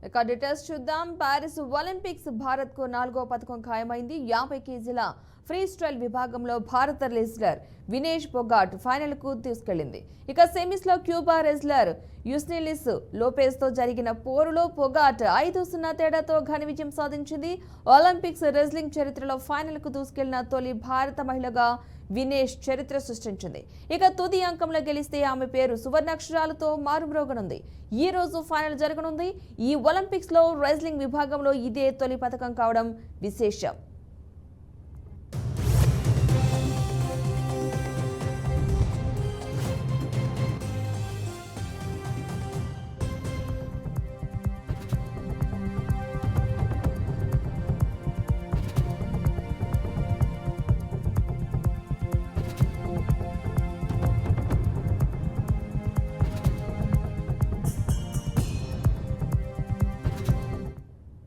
ఇక డీటెయిల్స్ చూద్దాం. Paris Olympics Bharat కు 4వ పతకం ఖాయమైంది. 50 కేజీల ఫ్రీ స్టైల్ విభాగంలో భారత రెజ్లర్ వినేష్ పొగాట్ ఫైనల్ కు తీసుకెళ్లింది. ఇక సెమీస్ లో క్యూబా రెజ్లర్ యుస్నిలిస్ లోపెజ్ తో జరిగిన పోరులో పొగాట్ 5-0 తేడాతో ఘన విజయం సాధించింది. ఒలింపిక్స్ రెజ్లింగ్ చరిత్రలో ఫైనల్ కు దూసుకెళ్లిన తొలి భారత మహిళగా వినేష్ చరిత్ర సృష్టించింది. ఇక తుది అంకంలో గెలిస్తే ఆమె పేరు సువర్ణాక్షరాలతో మారుమ్రోగనుంది. ఈ రోజు ఫైనల్ జరగనుంది. ఈ ఒలింపిక్స్ లో రెజ్లింగ్ విభాగంలో ఇదే తొలి పతకం కావడం విశేషం.